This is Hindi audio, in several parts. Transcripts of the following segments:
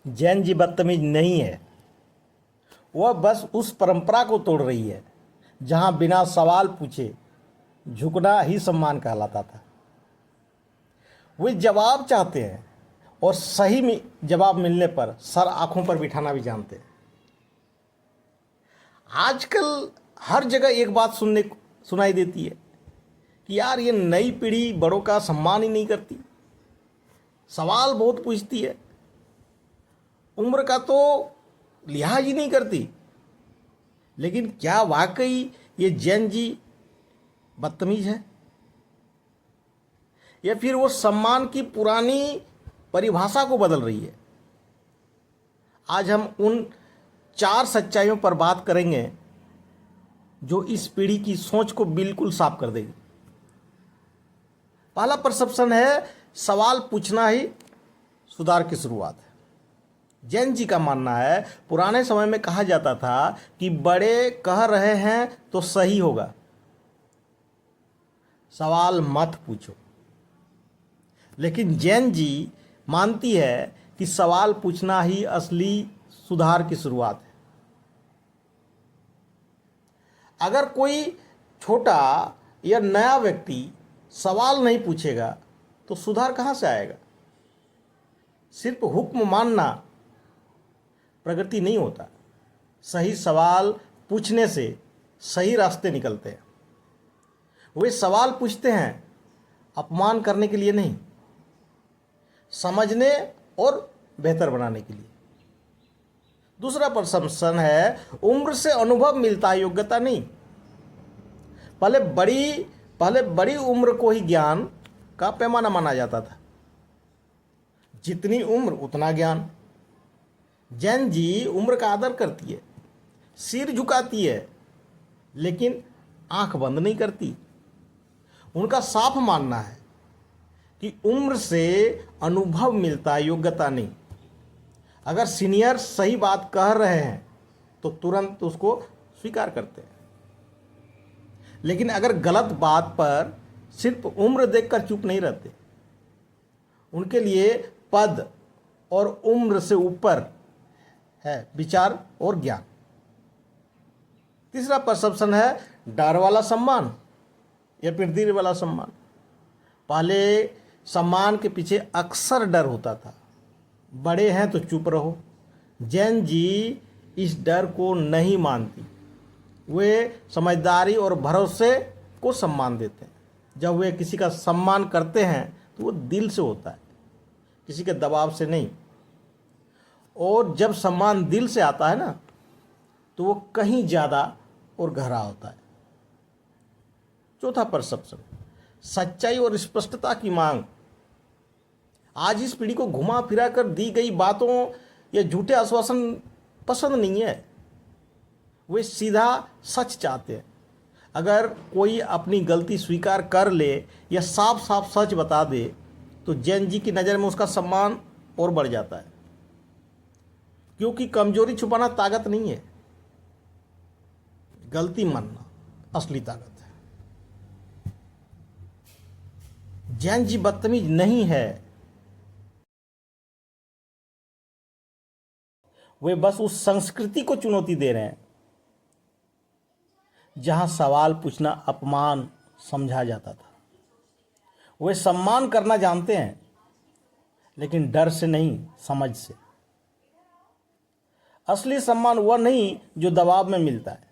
जैन जी बदतमीज नहीं है, वह बस उस परंपरा को तोड़ रही है जहां बिना सवाल पूछे झुकना ही सम्मान कहलाता था। वे जवाब चाहते हैं और सही में जवाब मिलने पर सर आंखों पर बिठाना भी जानते हैं। आजकल हर जगह एक बात सुनाई देती है कि यार ये नई पीढ़ी बड़ों का सम्मान ही नहीं करती, सवाल बहुत पूछती है, उम्र का तो लिहाज ही नहीं करती। लेकिन क्या वाकई ये जैन जी बदतमीज है, या फिर वो सम्मान की पुरानी परिभाषा को बदल रही है? आज हम उन 4 सच्चाइयों पर बात करेंगे जो इस पीढ़ी की सोच को बिल्कुल साफ कर देगी। पहला परसेप्शन है, सवाल पूछना ही सुधार की शुरुआत है। जैन जी का मानना है, पुराने समय में कहा जाता था कि बड़े कह रहे हैं तो सही होगा, सवाल मत पूछो। लेकिन जैन जी मानती है कि सवाल पूछना ही असली सुधार की शुरुआत है। अगर कोई छोटा या नया व्यक्ति सवाल नहीं पूछेगा तो सुधार कहाँ से आएगा? सिर्फ हुक्म मानना प्रगति नहीं होता। सही सवाल पूछने से सही रास्ते निकलते हैं। वे सवाल पूछते हैं अपमान करने के लिए नहीं, समझने और बेहतर बनाने के लिए। दूसरा परसेप्शन है, उम्र से अनुभव मिलता है, योग्यता नहीं। पहले बड़ी उम्र को ही ज्ञान का पैमाना माना जाता था। जितनी उम्र उतना ज्ञान। जैन जी उम्र का आदर करती है, सिर झुकाती है, लेकिन आंख बंद नहीं करती। उनका साफ मानना है कि उम्र से अनुभव मिलता है, योग्यता नहीं। अगर सीनियर सही बात कह रहे हैं तो तुरंत उसको स्वीकार करते हैं, लेकिन अगर गलत बात पर सिर्फ उम्र देखकर चुप नहीं रहते। उनके लिए पद और उम्र से ऊपर है विचार और ज्ञान। तीसरा परसेप्शन है, डर वाला सम्मान या फिर धीरे वाला सम्मान। पहले सम्मान के पीछे अक्सर डर होता था, बड़े हैं तो चुप रहो। जैन जी इस डर को नहीं मानती। वे समझदारी और भरोसे को सम्मान देते हैं। जब वे किसी का सम्मान करते हैं तो वो दिल से होता है, किसी के दबाव से नहीं। और जब सम्मान दिल से आता है ना, तो वो कहीं ज़्यादा और गहरा होता है। चौथा परसेप्शन, सच्चाई और स्पष्टता की मांग। आज इस पीढ़ी को घुमा फिरा कर दी गई बातों या झूठे आश्वासन पसंद नहीं है। वे सीधा सच चाहते हैं। अगर कोई अपनी गलती स्वीकार कर ले या साफ साफ सच बता दे तो जैन जी की नज़र में उसका सम्मान और बढ़ जाता है, क्योंकि कमजोरी छुपाना ताकत नहीं है, गलती मानना असली ताकत है। जैन जी बदतमीज नहीं है, वे बस उस संस्कृति को चुनौती दे रहे हैं जहां सवाल पूछना अपमान समझा जाता था। वे सम्मान करना जानते हैं, लेकिन डर से नहीं, समझ से। असली सम्मान वह नहीं जो दबाव में मिलता है।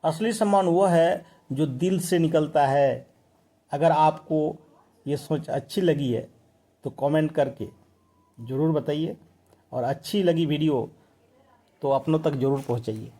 असली सम्मान वह है जो दिल से निकलता है। अगर आपको ये सोच अच्छी लगी है तो कमेंट करके ज़रूर बताइए, और अच्छी लगी वीडियो तो अपनों तक ज़रूर पहुंचाइए।